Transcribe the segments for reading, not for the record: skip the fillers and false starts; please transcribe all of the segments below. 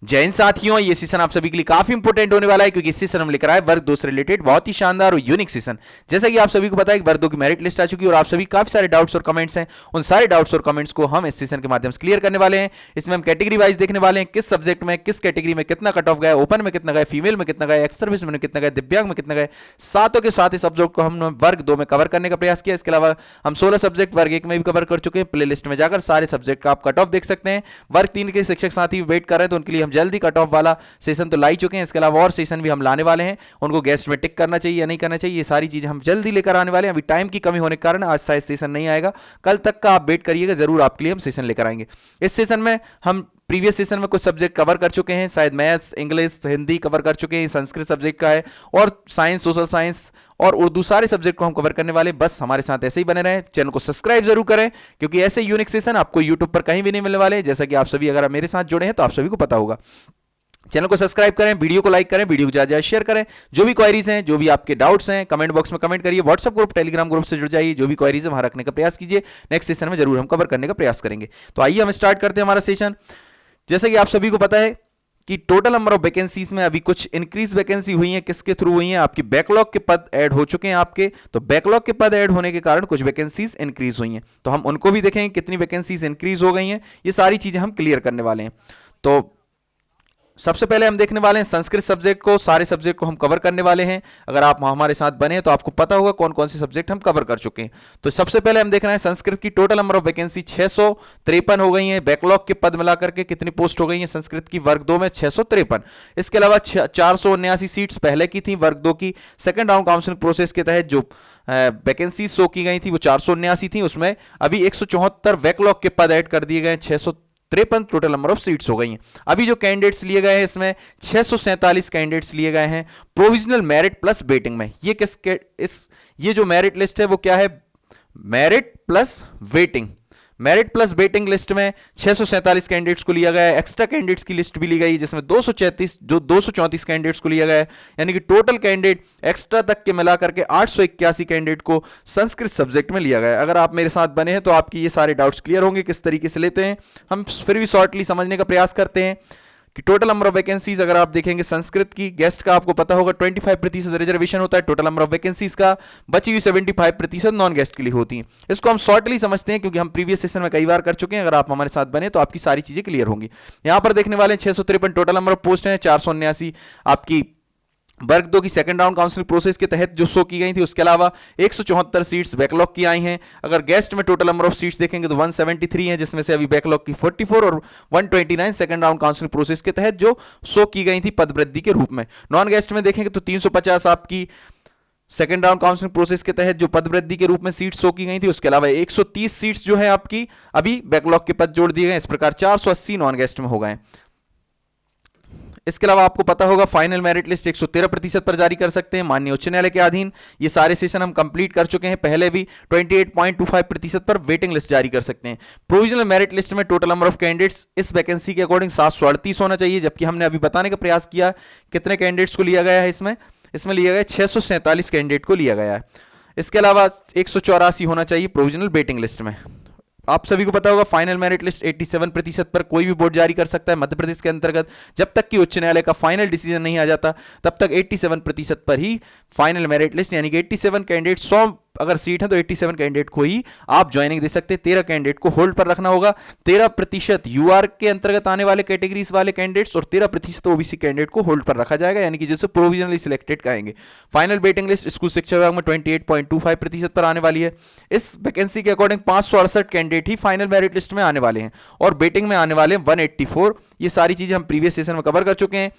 जय हिंद साथियों, ये सेशन आप सभी के लिए काफी इंपॉर्टेंट होने वाला है क्योंकि इस सेशन हम लेकर आए वर्ग 2 से रिलेटेड बहुत ही शानदार और यूनिक सेशन। जैसा कि आप सभी को पता है कि वर्ग 2 की मेरिट लिस्ट आ चुकी है और आप सभी काफी सारे डाउट्स और कमेंट्स हैं, उन सारे डाउट्स और कमेंट्स को हम इस सेशन के माध्यम से क्लियर करने वाले हैं। इसमें हम कैटेगरी वाइज देखने वाले हैं, किस सब्जेक्ट में किस कैटेगरी में कितना कट ऑफ गया, ओपन में कितना गया, फीमेल में कितना गया, एक्स सर्विस में कितना गया, दिव्यांग में कितना गया, सातों के साथ इस सब्जेक्ट को हमने वर्ग 2 में कवर करने का प्रयास किया। इसके अलावा हम 16 सब्जेक्ट वर्ग 1 में भी कवर कर चुके हैं। प्ले लिस्ट में जाकर सारे सब्जेक्ट का आप कट ऑफ देख सकते हैं। वर्ग 3 के शिक्षक साथी वेट कर रहे हैं तो उनके लिए हम जल्दी कट ऑफ वाला सेशन तो ला ही चुके हैं। इसके अलावा और सेशन भी हम लाने वाले हैं, उनको गेस्ट में टिक करना चाहिए या नहीं करना चाहिए, ये सारी चीजें हम जल्दी लेकर आने वाले हैं। अभी टाइम की कमी होने के कारण आज शायद सेशन नहीं आएगा, कल तक का आप वेट करिएगा, जरूर आपके लिए हम सेशन लेकर आएंगे। इस सेशन में हम प्रीवियस सेशन में कुछ सब्जेक्ट कवर कर चुके हैं, शायद मैथ्स, इंग्लिश, हिंदी कवर कर चुके हैं, संस्कृत सब्जेक्ट का है, और साइंस, सोशल साइंस और उर्दू सारे सब्जेक्ट को हम कवर करने वाले। बस हमारे साथ ऐसे ही बने रहें, चैनल को सब्सक्राइब जरूर करें क्योंकि ऐसे यूनिक सेशन आपको यूट्यूब पर कहीं भी नहीं मिलने वाले। जैसा कि आप सभी अगर मेरे साथ जुड़े हैं तो आप सभी को पता होगा। चैनल को सब्सक्राइब करें, वीडियो को लाइक करें, वीडियो को ज्यादा शेयर करें। जो भी क्वेरीज हैं, जो भी आपके डाउट्स हैं, कमेंट बॉक्स में कमेंट करिए। व्हाट्सएप ग्रुप, टेलीग्राम ग्रुप से जुड़ जाइए, जो भी क्वेरीज है वहां रखने का प्रयास कीजिए। नेक्स्ट सेशन में जरूर हम कवर करने का प्रयास करेंगे। तो आइए हम स्टार्ट करते हैं हमारा सेशन। जैसे कि आप सभी को पता है कि टोटल नंबर ऑफ वैकेंसीज में अभी कुछ इंक्रीज वैकेंसी हुई है। किसके थ्रू हुई है? आपकी बैकलॉग के पद ऐड हो चुके हैं आपके, तो बैकलॉग के पद ऐड होने के कारण कुछ वैकेंसीज इंक्रीज हुई हैं, तो हम उनको भी देखेंगे कितनी वैकेंसीज इंक्रीज हो गई हैं। ये सारी चीजें हम क्लियर करने वाले हैं। तो सबसे पहले हम देखने वाले हैं संस्कृत सब्जेक्ट को, सारे सब्जेक्ट को हम कवर करने वाले हैं। अगर आप हमारे साथ बने तो आपको पता होगा कौन कौन से सब्जेक्ट हम कवर कर चुके हैं। तो सबसे पहले हम देख रहे हैं संस्कृत की टोटल नंबर ऑफ वैकेंसी 653 हो गई है। बैकलॉग के पद मिलाकर के कितनी पोस्ट हो गई है संस्कृत की वर्ग 2 में? 653। इसके अलावा 479 सीट्स पहले की थी वर्ग 2 की। सेकंड राउंड काउंसलिंग प्रोसेस के तहत जो वैकेंसी शो की गई थी वो 479 थी, उसमें अभी 174 बैकलॉग के पद ऐड कर दिए गए। 653 टोटल नंबर ऑफ सीट्स हो गई हैं। अभी जो कैंडिडेट्स लिए गए हैं इसमें 647 कैंडिडेट्स लिए गए हैं प्रोविजनल मेरिट प्लस वेटिंग में। ये जो मेरिट लिस्ट है वो क्या है? Merit plus waiting. Merit plus waiting list में 647 कैंडिडेट्स को लिया गया है। एक्स्ट्रा कैंडिडेट्स की लिस्ट भी ली गई जिसमें 234 कैंडिडेट्स को लिया गया है, यानी कि टोटल कैंडिडेट एक्स्ट्रा तक के मिला करके 881 कैंडिडेट को संस्कृत सब्जेक्ट में लिया गया है। अगर आप मेरे साथ बने हैं तो आपकी ये सारे डाउट्स क्लियर होंगे किस तरीके से लेते हैं। हम फिर भी शॉर्टली समझने का प्रयास करते हैं कि टोटल नंबर ऑफ वैकेंसीज अगर आप देखेंगे संस्कृत की गेस्ट का आपको पता होगा 25% रिजर्वेशन होता है टोटल नंबर ऑफ वैकेंसीज का, बची हुई 75% नॉन गेस्ट के लिए होती हैं। इसको हम शॉर्टली समझते हैं क्योंकि हम प्रीवियस सेशन में कई बार कर चुके हैं। अगर आप हमारे साथ बने तो आपकी सारी चीजें क्लियर होंगी। यहां पर देखने वाले 653 टोटल नंबर ऑफ पोस्ट हैं, 479 आपकी वर्ग 2 की सेकंड राउंड काउंसलिंग प्रोसेस के तहत जो शो की गई थी। उसके अलावा 174 सीट्स बैकलॉग की आई हैं। अगर गेस्ट में टोटल नंबर ऑफ सीट्स देखेंगे तो 173 हैं, जिसमें से अभी बैकलॉग की 44 और 129 सेकंड राउंड काउंसलिंग प्रोसेस के तहत जो शो की गई थी पद वृद्धि के रूप में। नॉन गेस्ट में देखेंगे तो 350 आपकी सेकंड राउंड काउंसलिंग प्रोसेस के तहत जो पद वृद्धि के रूप में सीट्स शो की गई थी। उसके अलावा 130 सीट्स जो है आपकी अभी बैकलॉग के पद जोड़ दिए गए। इस प्रकार 480 नॉन गेस्ट में हो गए। इसके अलावा आपको पता होगा फाइनल मेरिट लिस्ट 113% पर जारी कर सकते हैं माननीय उच्च न्यायालय के अधीन। ये सारे सेशन हम कंप्लीट कर चुके हैं। पहले भी 28.25% पर वेटिंग लिस्ट जारी कर सकते हैं। प्रोविजनल मेरिट लिस्ट में टोटल नंबर ऑफ कैंडिडेट्स इस वैकेंसी के अकॉर्डिंग 738 होना चाहिए, जबकि हमने अभी बताने का प्रयास किया कितने कैंडिडेट्स को लिया गया है। इसमें लिया गया 647 कैंडिडेट को लिया गया है। इसके अलावा 184 होना चाहिए प्रोविजनल वेटिंग लिस्ट में। आप सभी को पता होगा फाइनल मेरिट लिस्ट 87% पर कोई भी बोर्ड जारी कर सकता है मध्य प्रदेश के अंतर्गत। जब तक कि उच्च न्यायालय का फाइनल डिसीजन नहीं आ जाता तब तक 87% पर ही फाइनल मेरिट लिस्ट, यानी कि 87 कैंडिडेट 100 अगर सीट है तो 87 कैंडिडेट को ही आप ज्वाइनिंग दे सकते हैं। 13 कैंडिडेट को होल्ड पर रखना होगा। 13% यूआर के अंतर्गत आने वाले कैटेगरीज वाले कैंडिडेट्स और 13% ओबीसी कैंडिडेट को होल्ड पर रखा जाएगा, यानी कि जिसे प्रोविजनली सिलेक्टेड कहेंगे। फाइनल वेटिंग लिस्ट स्कूल शिक्षा विभाग में 28.25% पर आने वाली है। इस वैकेंसी के अकॉर्डिंग 568 कैंडिडेट ही फाइनल मेरिट लिस्ट में आने वाले हैं और वेटिंग में आने वाले हैं 184। ये सारी चीजें हम प्रीवियस सेशन में कवर कर चुके हैं।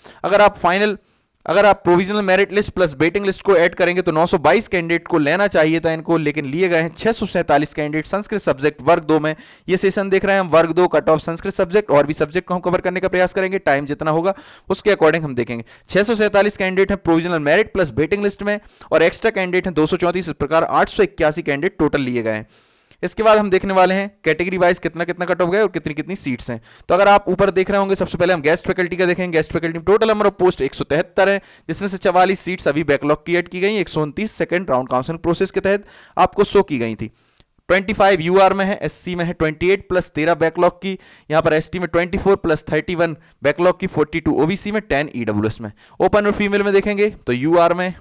अगर आप provisional merit list plus waiting list को ऐड करेंगे तो 922 कैंडिडेट को लेना चाहिए था इनको, लेकिन लिए गए हैं 647 कैंडिडेट संस्कृत सब्जेक्ट वर्ग 2 में। ये सेशन देख रहे हैं हम वर्ग 2 कट ऑफ संस्कृत सब्जेक्ट, और भी सब्जेक्ट को हम कवर करने का प्रयास करेंगे। टाइम जितना होगा उसके अकॉर्डिंग हम देखेंगे। 647 कैंडिडेट हैं provisional merit plus waiting list में और एक्स्ट्रा कैंडिडेट हैं 234। इस प्रकार 881 कैंडिडेट टोटल लिए गए हैं। इसके बाद हम देखने वाले हैं कैटेगरी वाइज कितना कितना कट ऑफ गए और कितनी कितनी सीट्स हैं। तो अगर आप ऊपर देख रहे होंगे सबसे पहले हम गेस्ट फैकल्टी का देखेंगे। गेस्ट फैकल्टी में टोटल नंबर ऑफ पोस्ट 173 है, जिसमें से 44 सीट्स अभी बैकलॉग की ऐड की गई। 129 सेकंड राउंड काउंसलिंग प्रोसेस के तहत आपको शो की गई थी। 25 यूआर में है, एससी में है 28 प्लस 13 बैकलॉग की, यहां पर एसटी में 24 प्लस 31 बैकलॉग की, 42 ओबीसी में, 10 ईडब्ल्यूएस में। ओपन और फीमेल में देखेंगे तो यूआर में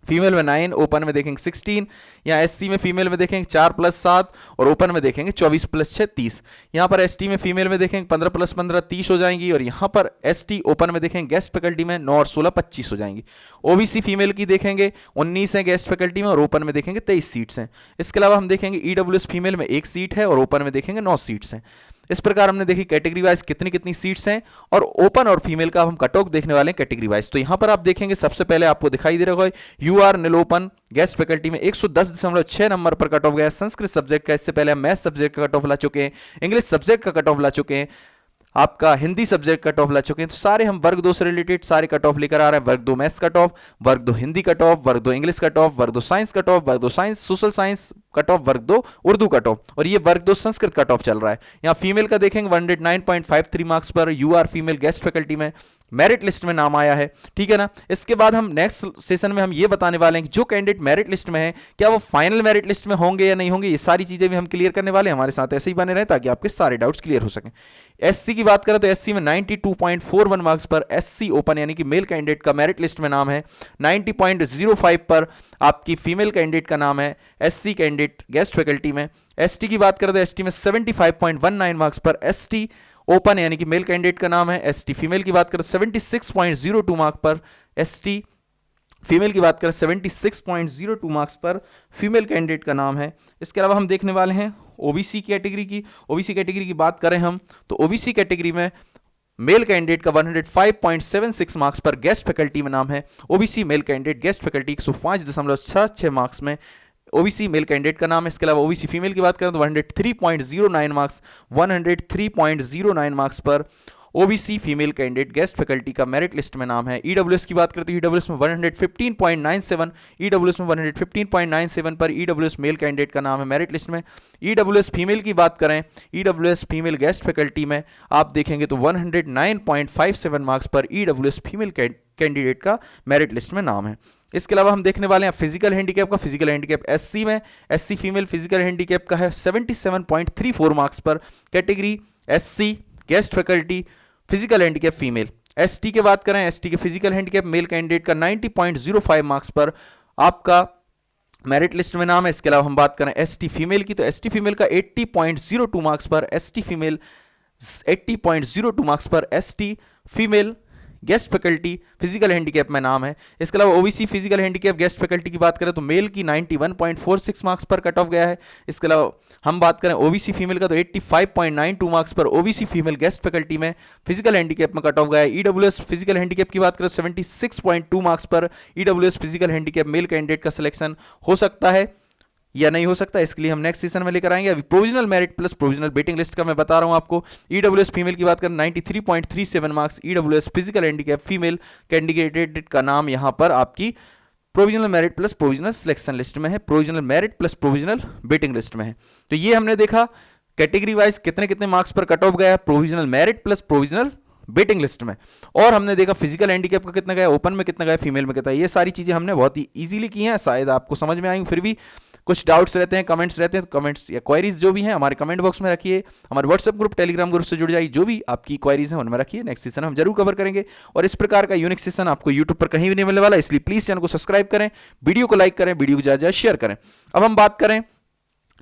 फीमेल में 9, ओपन में देखेंगे 16, यहाँ एससी में फीमेल में देखेंगे 4 प्लस 7 और ओपन में देखेंगे 24 प्लस 6 30। यहाँ पर एसटी में फीमेल में देखेंगे 15 प्लस 15 30 हो जाएंगी, और यहाँ पर एसटी ओपन में देखेंगे गेस्ट फैकल्टी में 9 और 16 25 हो जाएंगी। ओबीसी फीमेल की देखेंगे 19 है गेस्ट फैकल्टी में, और ओपन में देखेंगे 23 सीट्स हैं। इसके अलावा हम देखेंगे ईडब्ल्यूएस फीमेल में 1 सीट है और ओपन में देखेंगे 9 सीट्स हैं। इस प्रकार हमने देखी कैटेगरी वाइज कितनी कितनी सीट्स हैं, और ओपन और फीमेल का हम कट ऑफ देखने वाले हैं कैटेगरी वाइज। तो यहां पर आप देखेंगे सबसे पहले आपको दिखाई दे रहा होगा यूआर नील ओपन गेस्ट फैकल्टी में 110.6 नंबर पर कट ऑफ गया संस्कृत सब्जेक्ट का। इससे पहले हम मैथ सब्जेक्ट का कट ऑफ ला चुके हैं, इंग्लिश सब्जेक्ट का कट ऑफ ला चुके हैं, आपका हिंदी सब्जेक्ट कट ऑफ ला चुके हैं। तो सारे हम वर्ग 2 से रिलेटेड सारे कट ऑफ लेकर आ रहे हैं। वर्ग 2 मैथ्स कट ऑफ, वर्ग 2 हिंदी कट ऑफ, वर्ग 2 इंग्लिश कट ऑफ, वर्ग 2 साइंस कट ऑफ, वर्ग 2 science social science cut off, वर्ग 2 उर्दू कट ऑफ, और ये वर्ग 2 संस्कृत कट ऑफ चल रहा है। यहाँ फीमेल का देखेंगे 109.53 मार्क्स पर यूआर फीमेल गेस्ट फैकल्टी में मेरिट लिस्ट में नाम आया है, ठीक है ना। इसके बाद हम नेक्स्ट सेशन में हम ये बताने वाले हैं कि जो कैंडिडेट मेरिट लिस्ट में है क्या वो फाइनल मेरिट लिस्ट में होंगे या नहीं होंगे। ये सारी चीजें भी हम क्लियर करने वाले हैं। हमारे साथ ऐसे ही बने रहे ताकि आपके सारे डाउट्स क्लियर हो सकें। एससी की बात करें तो एससी में 92.41 मार्क्स पर एससी ओपन यानी कि मेल कैंडिडेट का मेरिट लिस्ट में नाम है। 90.05 पर आपकी फीमेल कैंडिडेट का नाम है एससी कैंडिडेट गेस्ट फैकल्टी में। एसटी की बात करें तो एसटी में 75.19 मार्क्स पर एसटी ओपन यानी कि मेल कैंडिडेट का नाम है। एसटी फीमेल की बात करें 76.02 मार्क्स पर एसटी फीमेल की बात करें 76.02 मार्क्स पर फीमेल कैंडिडेट का नाम है। इसके अलावा हम देखने वाले हैं ओबीसी कैटेगरी की। ओबीसी कैटेगरी की बात करें हम तो ओबीसी कैटेगरी में मेल कैंडिडेट का 105.76 मार्क्स पर गेस्ट फैकल्टी में नाम है। OBC male candidate guest faculty 105.66 marks में ओबीसी मेल कैंडिडेट का नाम है। इसके अलावा ओबीसी फीमेल की बात करें तो 103.09 मार्क्स पर OBC female candidate guest faculty का मेरिट लिस्ट में नाम है। ईडब्ल्यूएस की बात करें तो ईडब्ल्यूएस में 115.97 ईडब्ल्यूएस में 115.97 पर ईडब्ल्यूएस मेल कैंडिडेट का नाम है मेरिट लिस्ट में। ईडब्ल्यूएस फीमेल की बात करें ईडब्ल्यूएस फीमेल गेस्ट फैकल्टी में आप देखेंगे तो 109.57 मार्क्स पर ईडब्ल्यूएस फीमेल कैंडिडेट का मेरिट लिस्ट में नाम है। इसके अलावा हम देखने वाले हैं फिजिकल हैंडीकैप का। फिजिकल हैंडीकैप एससी में एससी फीमेल फिजिकल हैंडीकैप का है 77.34 मार्क्स पर category SC guest faculty physical handicap female. ST की बात करें एसटी के फिजिकल हैंडीकैप मेल कैंडिडेट का 90.05 मार्क्स पर आपका मेरिट लिस्ट में नाम है। इसके अलावा हम बात करें एसटी फीमेल की तो एसटी फीमेल का 80.02 मार्क्स पर एसटी फीमेल 80.02 मार्क्स पर ST female guest faculty physical handicap में नाम है। इसके अलावा OBC physical handicap guest faculty की बात करें तो मेल की 91.46 मार्क्स पर कट ऑफ गया है। इसके अलावा हम बात करें ओबीसी फीमेल का तो 85.92 मार्क्स पर ओबीसी फीमेल गेस्ट फैकल्टी में फिजिकल हैंडीकैप में कट ऑफ गया है। ईडब्ल्यूएस फिजिकल हैंडीकैप की बात करें 76.2 मार्क्स पर EWS physical handicap mail candidate का सिलेक्शन हो सकता है या नहीं हो सकता, इसके लिए हम नेक्स्ट सेशन में लेकर आएंगे। अभी provisional merit plus provisional waiting list का मैं बता रहा हूं आपको। ईडब्ल्यूएस फीमेल की बात करें 93.37 marks EWS physical handicap female candidate का नाम यहां पर आपकी provisional merit plus provisional selection list में है, provisional merit plus provisional waiting list में है। तो ये हमने देखा कैटेगरी वाइज कितने कितने मार्क्स पर कट ऑफ गया है provisional merit plus provisional waiting list में, और हमने देखा फिजिकल हैंडीकैप का कितना गया, ओपन में कितना गया, फीमेल में कितना। ये सारी चीजें हमने बहुत ही इजीली की हैं, शायद आपको समझ में आएंगी। फिर भी कुछ डाउट्स रहते हैं, कमेंट्स रहते हैं, तो कमेंट्स या क्वेरीज जो भी हैं हमारे कमेंट बॉक्स में रखिए। हमारे व्हाट्सएप ग्रुप टेलीग्राम ग्रुप से जुड़ जाइए, जो भी आपकी क्वेरीज हैं उनमें रखिए। नेक्स्ट सेशन हम जरूर कवर करेंगे, और इस प्रकार का यूनिक सेशन आपको यूट्यूब पर कहीं भी नहीं मिलने वाला, इसलिए प्लीज चैनल को सब्सक्राइब करें, वीडियो को लाइक करें, वीडियो को ज़्यादा शेयर करें। अब हम बात करें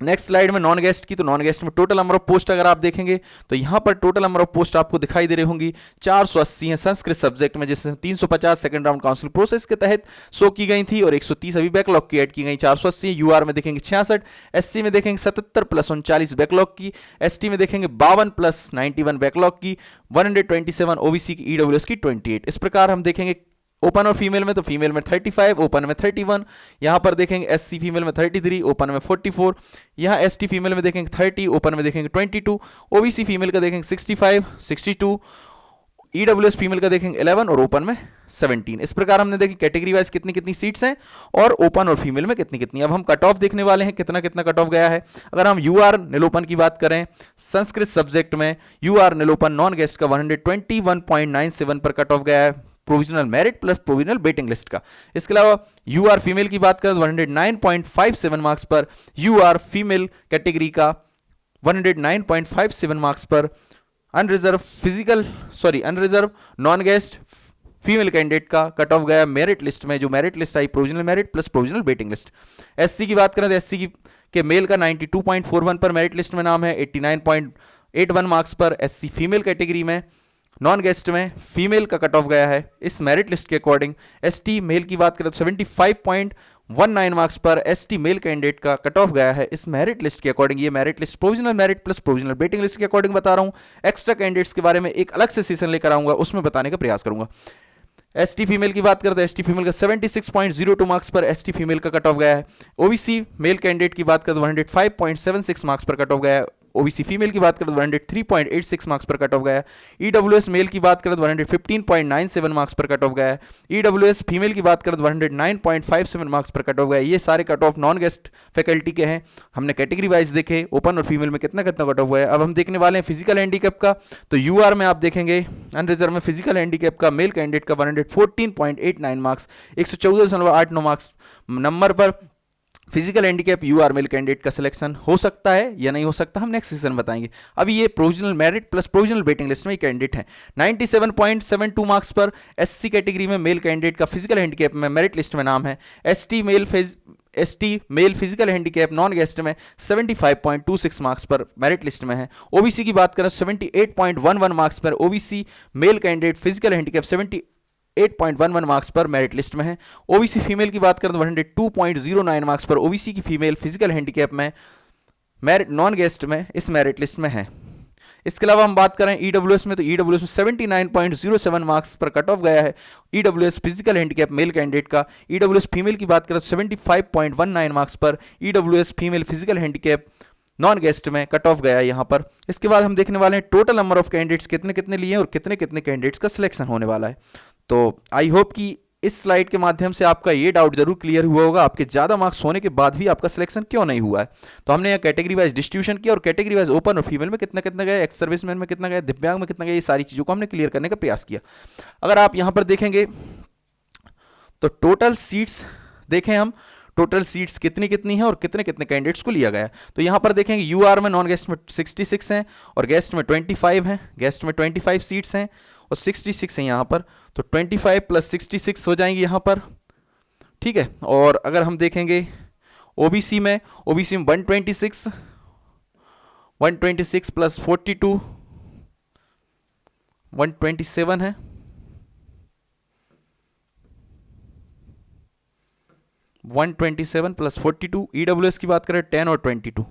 नेक्स्ट स्लाइड में नॉन गेस्ट की, तो नॉन गेस्ट में टोटल नंबर ऑफ पोस्ट अगर आप देखेंगे तो यहां पर टोटल नंबर ऑफ पोस्ट आपको दिखाई दे रही होंगी 480 है संस्कृत सब्जेक्ट में, जिसमें 350 सेकंड राउंड काउंसिल प्रोसेस के तहत शो की गई थी, और 130 अभी बैकलॉग की ऐड की गई। 480 यूआर में देखेंगे 66, एससी में देखेंगे 77 प्लस 39 बैकलॉग की, एसटी में देखेंगे 52 प्लस 91 बैकलॉग की, 127 ओबीसी की, ईडब्ल्यूएस की 28। इस प्रकार हम देखेंगे ओपन और फीमेल में, तो फीमेल में 35, ओपन में 31, यहां पर देखेंगे एससी फीमेल में 33, ओपन में 44, यहां एसटी फीमेल में देखेंगे 30, ओपन में देखेंगे 22, ओबीसी फीमेल का देखेंगे 65, 62, ईडब्ल्यूएस फीमेल का देखेंगे 11 और ओपन में 17। इस प्रकार हमने देखी कैटेगरी वाइज कितनी कितनी सीट्स हैं और ओपन और फीमेल में कितनी कितनी। अब हम कट ऑफ देखने वाले हैं कितना कितना कट ऑफ गया है। अगर हम यूआर नीलोपन की बात करें संस्कृत सब्जेक्ट में, यूआर नीलोपन नॉन गेस्ट का 121.97 पर कट ऑफ गया है। Provisional merit plus provisional waiting list का। इसके अलावा यू आर फीमेल की बात करें तो 109.57 मार्क्स पर यू आर फीमेल कैटेगरी का 109.57 मार्क्स पर unreserved non guest female candidate का कट ऑफ गया मेरिट लिस्ट में, जो मेरिट लिस्ट आई provisional merit plus provisional waiting list. SC की बात करें तो एससी के मेल का 92.41 पर मेरिट लिस्ट में नाम है, 89.81 मार्क्स पर एससी फीमेल कैटेगरी में नॉन गेस्ट में फीमेल का कट ऑफ गया है इस मेरिट लिस्ट के अकॉर्डिंग। एसटी मेल की बात करें तो 75.19 मार्क्स पर एसटी मेल कैंडिडेट का कट ऑफ गया है इस मेरिट लिस्ट के अकॉर्डिंग। ये merit list provisional merit plus provisional waiting list के अकॉर्डिंग बता रहा हूं। एक्स्ट्रा कैंडिडेट्स के बारे में एक अलग से सेशन लेकर आऊंगा, उसमें बताने का प्रयास करूंगा। एसटी फीमेल की बात करते हैं, एसटी फीमेल का 76.02 मार्क्स पर एसटी फीमेल का कट ऑफ गया है। ओबीसी मेल कैंडिडेट की बात करें तो 105.76 मार्क्स पर कट ऑफ गया है। ओबीसी फीमेल की बात करें तो 103.86 मार्क्स पर कट ऑफ गया है। ईडब्ल्यूएस मेल की बात करें तो 115.97 मार्क्स पर कट ऑफ गया है। ईडब्ल्यूएस फीमेल की बात करें तो 109.57 मार्क्स पर कट ऑफ गया है। ये सारे cut off non guest faculty के हैं। हमने कैटेगरी वाइज देखे ओपन और फीमेल में कितना कितना कट ऑफ हुआ है। अब हम देखने वाले हैं फिजिकल हैंडीकैप का। तो यूआर में आप देखेंगे अनरिजर्व में फिजिकल हैंडीकैप का मेल कैंडिडेट का 114.89 मार्क्स 114.89 मार्क्स नंबर पर physical handicap UR male candidate का सिलेक्शन हो सकता है या नहीं हो सकता, हम नेक्स्ट सेशन बताएंगे। अभी ये provisional merit plus provisional waiting list में कैंडिडेट हैं। 97.72 मार्क्स पर एससी कैटेगरी में मेल कैंडिडेट का फिजिकल हैंडीकैप में मेरिट लिस्ट में नाम है। ST male physical handicap non guest में 75.26 मार्क्स पर मेरिट लिस्ट में है। ओबीसी की बात करें 78.11 मार्क्स पर OBC male candidate physical handicap 8.11 marks पर मेरिट लिस्ट में है। ओबीसी फीमेल की बात करें तो 102.09 मार्क्स पर ओबीसी की फीमेल फिजिकल हैंडीकैप में मेरिट नॉन गेस्ट में इस मेरिट लिस्ट में है। इसके अलावा हम बात करें ईडब्ल्यूएस में तो ईडब्ल्यूएस में 79.07 मार्क्स पर कट ऑफ गया है EWS physical handicap mail candidate का। ईडब्ल्यूएस फीमेल की बात करें तो 75.19 मार्क्स पर EWS female physical handicap non guest में कट ऑफ गया है यहाँ पर। इसके बाद हम देखने वाले हैं टोटल नंबर ऑफ कैंडिडेट्स कितने कितने लिए हैं और कितने कितने कैंडिडेट्स का सिलेक्शन होने वाला है। तो आई होप कि इस स्लाइड के माध्यम से आपका ये डाउट जरूर क्लियर हुआ होगा, आपके ज़्यादा मार्क्स होने के बाद भी आपका सिलेक्शन क्यों नहीं हुआ है। तो हमने यहाँ कैटेगरी वाइज डिस्ट्रीब्यूशन किया और कैटेगरी वाइज ओपन और फीमेल में कितना कितना गया, एक्स सर्विसमैन में कितना गया, दिव्यांग में कितना गया, ये सारी चीज़ों को हमने क्लियर करने का प्रयास किया। अगर आप यहाँ पर देखेंगे तो टोटल सीट्स देखें हम, टोटल सीट्स कितनी कितनी हैं और कितने कितने कैंडिडेट्स को लिया गया है। तो यहाँ पर देखेंगे यूआर में नॉन गेस्ट में 66 हैं और गेस्ट में 25 हैं। गेस्ट में 25 सीट्स हैं और 66 हैं यहाँ पर, तो 25 प्लस 66 हो जाएंगी यहाँ पर, ठीक है। और अगर हम देखेंगे ओबीसी में 126 प्लस 42 127 है। 127 प्लस 42। ईडब्ल्यूएस की बात करें 10 और 22।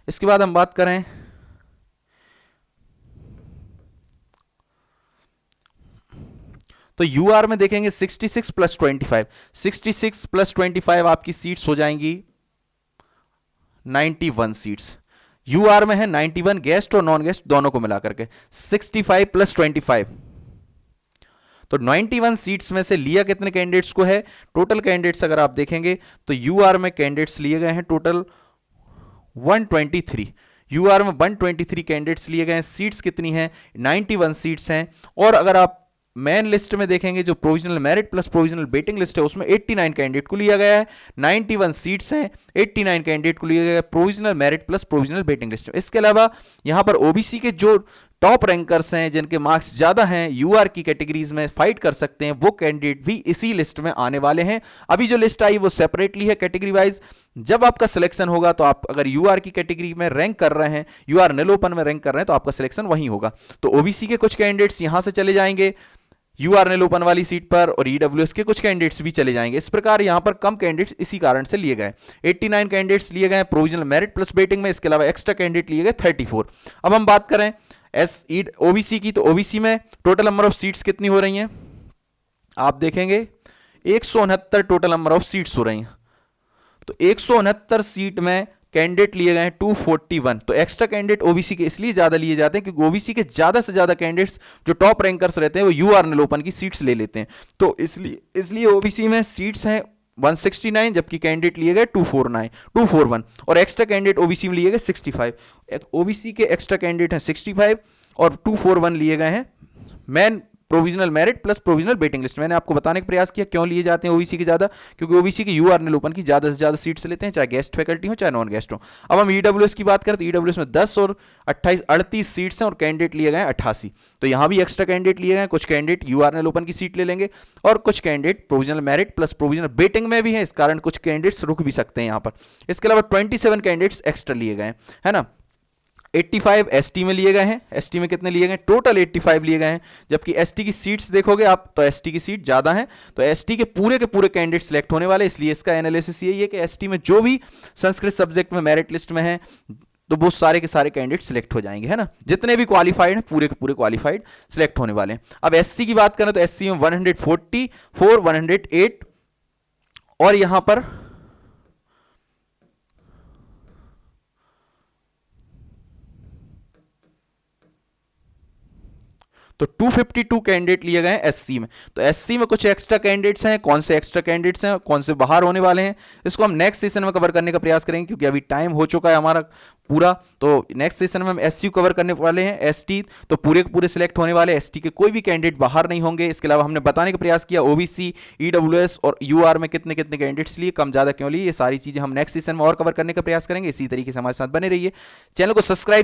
इसके बाद हम बात करें तो यूआर में देखेंगे 66 प्लस 25, 66 प्लस 25 आपकी सीट्स हो जाएंगी 91 सीट्स। यूआर में है 91 गेस्ट और नॉन गेस्ट दोनों को मिलाकर के 65 प्लस 25, तो 91 सीट्स में से लिया कितने कैंडिडेट्स को है। टोटल कैंडिडेट्स अगर आप देखेंगे तो यूआर में कैंडिडेट्स लिए गए हैं टोटल 123। यूआर में 123 कैंडिडेट्स लिए गए हैं। सीट्स कितनी हैं, 91 सीट्स हैं। और अगर आप मेन लिस्ट में देखेंगे जो provisional merit plus provisional waiting list है उसमें 89 कैंडिडेट को लिया गया है। 91 सीट्स हैं, 89 कैंडिडेट को लिया गया है provisional merit plus provisional waiting list में। इसके अलावा यहां पर ओबीसी के जो टॉप रैंकर्स हैं जिनके मार्क्स ज्यादा हैं यूआर की कैटेगरीज में फाइट कर सकते हैं, वो कैंडिडेट भी इसी लिस्ट में आने वाले हैं। अभी जो लिस्ट आई वो सेपरेटली है कैटेगरी वाइज। जब आपका सिलेक्शन होगा तो आप अगर यूआर की कैटेगरी में रैंक कर रहे हैं, यूआर नेल ओपन में रैंक कर रहे हैं, तो आपका सिलेक्शन वहीं होगा। तो ओबीसी के कुछ कैंडिडेट्स यहां से चले जाएंगे यूआर नेल ओपन वाली सीट पर और ईडब्ल्यूएस के कुछ कैंडिडेट्स भी चले जाएंगे। इस प्रकार यहां पर कम कैंडिडेट्स इसी कारण से लिए गए। 89 कैंडिडेट्स लिए गए प्रोविजनल मेरिट प्लस वेटिंग में। इसके अलावा एक्स्ट्रा कैंडिडेट लिए गए 34। अब हम बात करें ओबीसी की, तो ओबीसी में टोटल नंबर ऑफ सीट्स कितनी हो रही हैं, आप देखेंगे 169 टोटल नंबर ऑफ सीट्स हो रही हैं। तो 169 सीट में कैंडिडेट लिए गए हैं 241। तो एक्स्ट्रा कैंडिडेट ओबीसी के इसलिए ज्यादा लिए जाते हैं क्योंकि ओबीसी के ज्यादा से ज्यादा कैंडिडेट्स जो टॉप रैंकर्स रहते हैं वो यूआर नेल ओपन की सीट्स ले लेते हैं। तो इसलिए ओबीसी में सीट्स हैं 169 जबकि कैंडिडेट लिए गए 241 और एक्स्ट्रा कैंडिडेट ओबीसी में लिए गए 65। ओबीसी के एक्स्ट्रा कैंडिडेट हैं 65 और 241 लिए गए हैं main provisional merit plus provisional waiting list. मैंने आपको बताने का प्रयास किया क्यों लिए जाते हैं ओबीसी के ज्यादा, क्योंकि ओबीसी के यूआरएल ओपन की ज्यादा से ज्यादा सीट्स लेते हैं, चाहे गेस्ट फैकल्टी हो चाहे नॉन गेस्ट हो। अब हम ईडब्ल्यूएस की बात करें तो ईडब्ल्यूएस में 10 और 28 38 सीट्स हैं और कैंडिडेट लिए गए 88। तो यहां भी एक्स्ट्रा कैंडिडेट लिए गए, कुछ कैंडिडेट यूआरएल ओपन की सीट ले लेंगे और कुछ candidate provisional merit plus provisional waiting में भी है, इस कारण कुछ कैंडिडेट्स रुक भी सकते हैं यहां पर। इसके अलावा 27 कैंडिडेट्स एक्स्ट्रा लिए गए है ना। 85 एसटी में लिए गए हैं, एसटी में कितने लिए गए, टोटल 85 लिए गए हैं, जबकि एसटी की सीट्स देखोगे आप तो एसटी की सीट ज़्यादा है, तो एसटी के पूरे कैंडिडेट सिलेक्ट होने वाले। इसलिए इसका एनालिसिस यही है कि एसटी में जो भी संस्कृत सब्जेक्ट में मेरिट लिस्ट में है तो वो सारे के सारे कैंडिडेट सिलेक्ट हो जाएंगे है ना, जितने भी क्वालिफाइड हैं पूरे के पूरे क्वालिफाइड सिलेक्ट होने वाले हैं। अब एससी की बात करें तो एससी में 144 108 और यहां पर तो 252 कैंडिडेट लिए गए हैं एससी में। तो एससी में कुछ एक्स्ट्रा कैंडिडेट्स हैं, कौन से एक्स्ट्रा कैंडिडेट्स हैं, कौन से बाहर होने वाले हैं, इसको हम नेक्स्ट सेशन में कवर करने का प्रयास करेंगे, क्योंकि अभी टाइम हो चुका है हमारा पूरा। तो नेक्स्ट सेशन में हम एससी कवर करने वाले हैं। एसटी तो पूरे के पूरे सिलेक्ट होने वाले, एसटी के कोई भी कैंडिडेट बाहर नहीं होंगे। इसके अलावा हमने बताने का प्रयास किया ओबीसी, ईडब्ल्यूएस और यूआर में कितने कितने कैंडिडेट्स लिए, कम ज्यादा क्यों लिए, ये सारी चीजें हम नेक्स्ट सेशन में और कवर करने का प्रयास करेंगे। इसी तरीके से हमारे साथ बने रहिए, चैनल को सब्सक्राइब